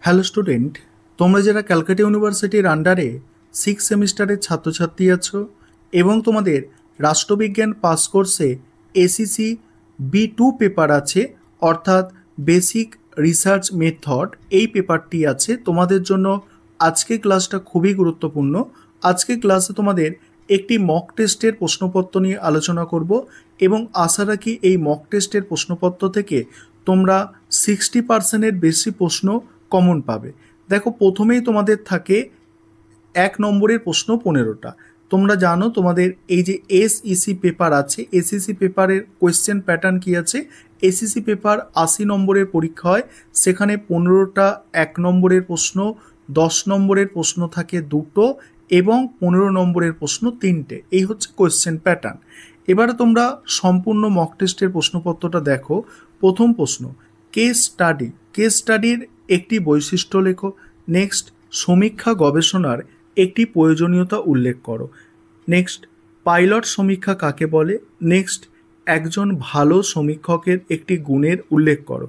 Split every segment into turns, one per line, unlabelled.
Hello student, তোমরা যারা ক্যালকাটা ইউনিভার্সিটির আন্ডারে 6 সেমিস্টারের ছাত্রছাত্রী আছো এবং তোমাদের রাষ্ট্রবিজ্ঞান পাস কোর্সে এসিসি B2 পেপার আছে, অর্থাৎ বেসিক রিসার্চ মেথড, এই পেপারটি আছে তোমাদের জন্য। আজকে ক্লাসটা খুবই গুরুত্বপূর্ণ। আজকে ক্লাসে তোমাদের একটি মক টেস্টের প্রশ্নপত্র নিয়ে আলোচনা করব এবং আশা রাখি এই মক টেস্টের প্রশ্নপত্র থেকে তোমরা 60%-এর বেশি প্রশ্ন কমন পাবে। দেখো, প্রথমেই তোমাদের থাকে 1 নম্বরের প্রশ্ন 15টা। তোমরা জানো তোমাদের এই যে এসইসি পেপার আছে, এসইসি পেপারের কোয়েশ্চেন প্যাটার্ন কি আছে। এসইসি পেপার 80 নম্বরের পরীক্ষা হয়, সেখানে 15টা 1 নম্বরের প্রশ্ন, 10 নম্বরের প্রশ্ন থাকে 2টো এবং 15 নম্বরের প্রশ্ন 3টে। এই হচ্ছে কোয়েশ্চেন প্যাটার্ন। এবারে তোমরা সম্পূর্ণ মক টেস্টের প্রশ্নপত্রটা দেখো। প্রথম প্রশ্ন, কেস স্টাডি। কেস স্টাডির একটি বৈশিষ্ট্য লেখো। নেক্সট, সমীক্ষা গবেষণার একটি প্রয়োজনীয়তা উল্লেখ করো। নেক্সট, পাইলট সমীক্ষা কাকে বলে। নেক্সট, একজন ভালো সমীক্ষকের একটি গুণের উল্লেখ করো।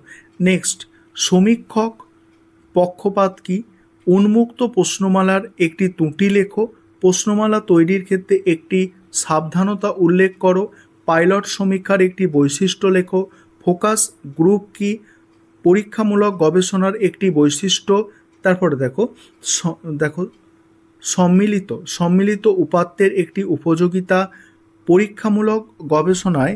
নেক্সট, সমীক্ষক পক্ষপাত কি। উন্মুক্ত প্রশ্নমালার একটি ত্রুটি লেখো। প্রশ্নমালা তৈরির ক্ষেত্রে একটি সাবধানতা উল্লেখ করো। পাইলট সমীক্ষার একটি বৈশিষ্ট্য লেখো। ফোকাস গ্রুপ কি। পরীক্ষামূলক গবেষণার একটি বৈশিষ্ট্য। তারপরে দেখো সম্মিলিত উপাত্তের একটি উপযোগিতা। পরীক্ষামূলক গবেষণায়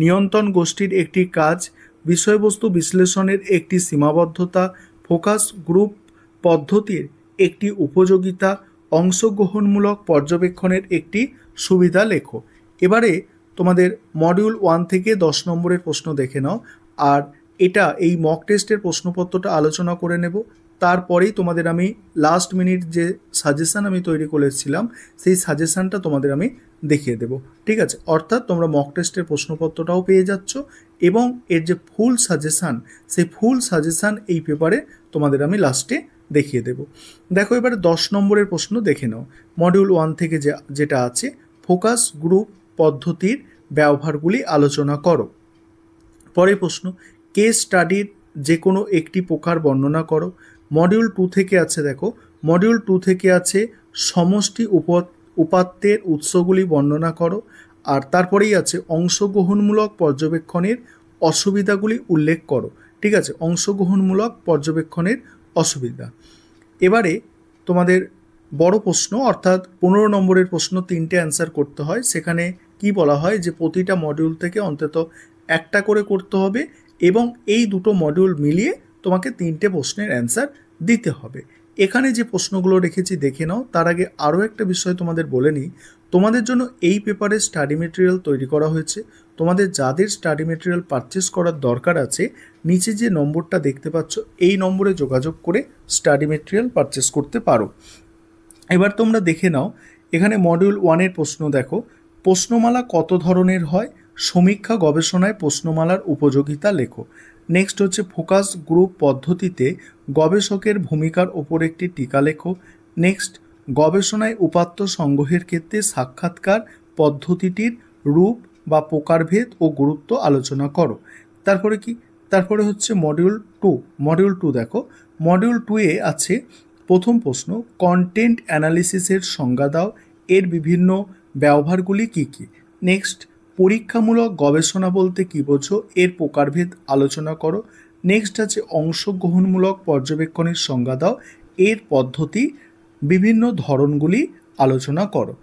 নিয়ন্ত্রণ গোষ্ঠীর একটি কাজ। বিষয়বস্তু বিশ্লেষণের একটি সীমাবদ্ধতা। ফোকাস গ্রুপ পদ্ধতির একটি উপযোগিতা। অংশগ্রহণমূলক পর্যবেক্ষণের একটি সুবিধা লেখো। এবারে তোমাদের মডিউল 1 থেকে 10 নম্বরের প্রশ্ন দেখে নাও। আর এই মক টেস্টের প্রশ্নপত্রটা আলোচনা করে নেব। তারপরেই তোমাদের আমি লাস্ট মিনিট যে সাজেশান আমি তৈরি করেছিলাম সেই সাজেশানটা তোমাদের আমি দেখিয়ে দেব। ঠিক আছে, অর্থাৎ তোমরা মক টেস্টের প্রশ্নপত্রটাও পেয়ে যাচ্ছ এবং এর যে ফুল সাজেশান, সেই ফুল সাজেশান এই পেপারে তোমাদের আমি লাস্টে দেখিয়ে দেব। দেখো, এবারে 10 নম্বরের প্রশ্ন দেখে নাও। মডিউল 1 থেকে যেটা আছে, ফোকাস গ্রুপ পদ্ধতির ব্যবহারগুলি আলোচনা করো। পরের প্রশ্ন, কেস স্টাডির যে কোনো একটি প্রকার বর্ণনা করো। মডিউল 2 থেকে আছে, দেখো মডিউল 2 থেকে আছে সমষ্টি উপাত্তের উৎসগুলি বর্ণনা করো। আর তারপরেই আছে অংশগ্রহণমূলক পর্যবেক্ষণের অসুবিধাগুলি উল্লেখ করো। ঠিক আছে, অংশগ্রহণমূলক পর্যবেক্ষণের অসুবিধা। এবারে তোমাদের বড় প্রশ্ন, অর্থাৎ 15 নম্বরের প্রশ্ন 3টে অ্যান্সার করতে হয়। সেখানে কি বলা হয় যে প্রতিটা মডিউল থেকে অন্তত একটা করে করতে হবে এবং এই দুটো মডিউল মিলিয়ে তোমাকে 3টে প্রশ্নের অ্যান্সার দিতে হবে। এখানে যে প্রশ্নগুলো রেখেছি দেখে নাও। তার আগে আরও একটা বিষয় তোমাদের বলে নিই, তোমাদের জন্য এই পেপারে স্টাডি মেটেরিয়াল তৈরি করা হয়েছে। তোমাদের যাদের স্টাডি মেটেরিয়াল পারচেস করার দরকার আছে, নিচে যে নম্বরটা দেখতে পাচ্ছ এই নম্বরে যোগাযোগ করে স্টাডি মেটেরিয়াল পারচেস করতে পারো। এবার তোমরা দেখে নাও, এখানে মডিউল 1-এর প্রশ্ন দেখো। প্রশ্নমালা কত ধরনের হয়। সমীক্ষা গবেষণায় প্রশ্নমালার উপযোগিতা লেখো। নেক্সট হচ্ছে ফোকাস গ্রুপ পদ্ধতিতে গবেষকের ভূমিকার ওপর একটি টিকা লেখো। নেক্সট, গবেষণায় উপাত্ত সংগ্রহের ক্ষেত্রে সাক্ষাৎকার পদ্ধতিটির রূপ বা প্রকারভেদ ও গুরুত্ব আলোচনা করো। তারপরে হচ্ছে মডিউল 2 দেখো। মডিউল 2-এ আছে প্রথম প্রশ্ন, কন্টেন্ট অ্যানালিসিসের সংজ্ঞা দাও, এর বিভিন্ন ব্যবহারগুলি কী কী। নেক্সট, পরীক্ষামূলক গবেষণা বলতে কী বোঝো, এর প্রকারভেদ আলোচনা করো। নেক্সট আছে অংশগ্রহণমূলক পর্যবেক্ষণের সংজ্ঞা দাও, এর পদ্ধতি বিভিন্ন ধরনগুলি আলোচনা করো।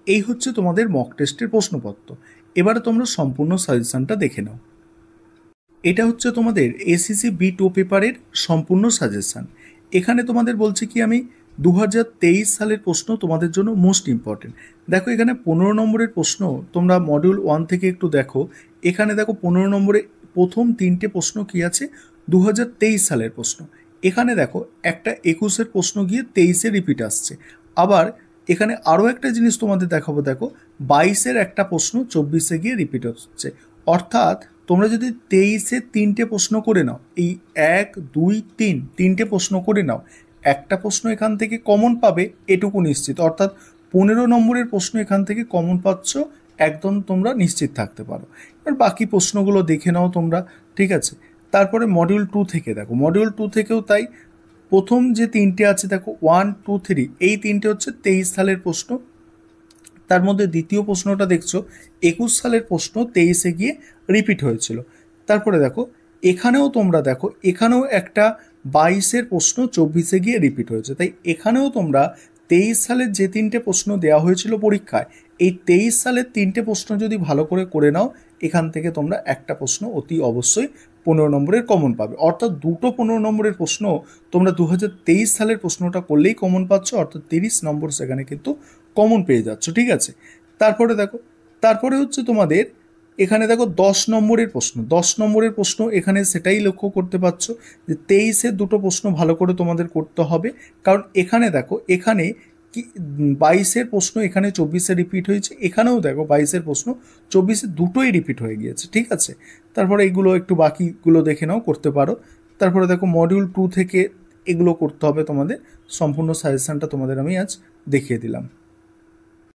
এই হচ্ছে তোমাদের মক টেস্টের প্রশ্নপত্র। এবারে তোমরা সম্পূর্ণ সাজেশনটা দেখে নাও। এটা হচ্ছে তোমাদের এসইসি B2 পেপারের সম্পূর্ণ সাজেশান। এখানে তোমাদের বলছি কি আমি 2023 সালের প্রশ্ন তোমাদের জন্য মোস্ট ইম্পর্টেন্ট। দেখো, এখানে 15 নম্বরের প্রশ্ন তোমরা মডিউল 1 থেকে একটু দেখো। এখানে দেখো 15 নম্বরে প্রথম 3টে প্রশ্ন কি আছে, 2023 সালের প্রশ্ন। এখানে দেখো একটা 21-এর প্রশ্ন গিয়ে 23-এ রিপিট আসছে। আবার এখানে আরও একটা জিনিস তোমাদের দেখাবো, দেখো 22-এর একটা প্রশ্ন 24-এ গিয়ে রিপিট হচ্ছে। অর্থাৎ তোমরা যদি 23-এ 3টে প্রশ্ন করে নাও, এই 1 2 3 3টে প্রশ্ন করে নাও, একটা প্রশ্ন এখান থেকে কমন পাবে এটুকু নিশ্চিত। অর্থাৎ 15 নম্বরের প্রশ্ন এখান থেকে কমন পাচ্ছ, একদম তোমরা নিশ্চিত থাকতে পারো। এবার বাকি প্রশ্নগুলো দেখে নাও তোমরা। ঠিক আছে, তারপরে মডিউল 2 থেকে দেখো, মডিউল 2 থেকেও তাই। প্রথম যে 3টে আছে দেখো 1, 2, 3, এই 3টে হচ্ছে 23 সালের প্রশ্ন। তার মধ্যে দ্বিতীয় প্রশ্নটা দেখছো 21 সালের প্রশ্ন 23-এ গিয়ে রিপিট হয়েছিল। তারপরে দেখো এখানেও তোমরা দেখো, এখানেও একটা 22-এর প্রশ্ন 24-এ গিয়ে রিপিট হয়েছে। তাই এখানেও তোমরা 23 সালের যে 3টে প্রশ্ন দেওয়া হয়েছিল পরীক্ষায়, এই 23 সালের 3টে প্রশ্ন যদি ভালো করে নাও, এখান থেকে তোমরা একটা প্রশ্ন অতি অবশ্যই 15 নম্বরের কমন পাবে। অর্থাৎ দুটো 15 নম্বরের প্রশ্ন তোমরা 2023 সালের প্রশ্নটা করলেই কমন পাচ্ছ, অর্থাৎ 30 নম্বর সেখানে কিন্তু কমন পেয়ে যাচ্ছ। ঠিক আছে, তারপরে দেখো, তারপরে হচ্ছে তোমাদের এখানে দেখো 10 নম্বরের প্রশ্ন, 10 নম্বরের প্রশ্ন এখানে সেটাই লক্ষ্য করতে পারছো যে 23-এর দুটো প্রশ্ন ভালো করে তোমাদের করতে হবে। কারণ এখানে দেখো, এখানে কি 22-এর প্রশ্ন এখানে 24-এ রিপিট হয়েছে, এখানেও দেখো 22-এর প্রশ্ন 24-এ দুটোই রিপিট হয়ে গিয়েছে। ঠিক আছে, তারপরে এগুলো একটু বাকিগুলো দেখে নাও, করতে পারো। তারপরে দেখো মডিউল 2 থেকে এগুলো করতে হবে তোমাদের, সম্পূর্ণ সাজেশনটা তোমাদের আমি আজ দেখিয়ে দিলাম।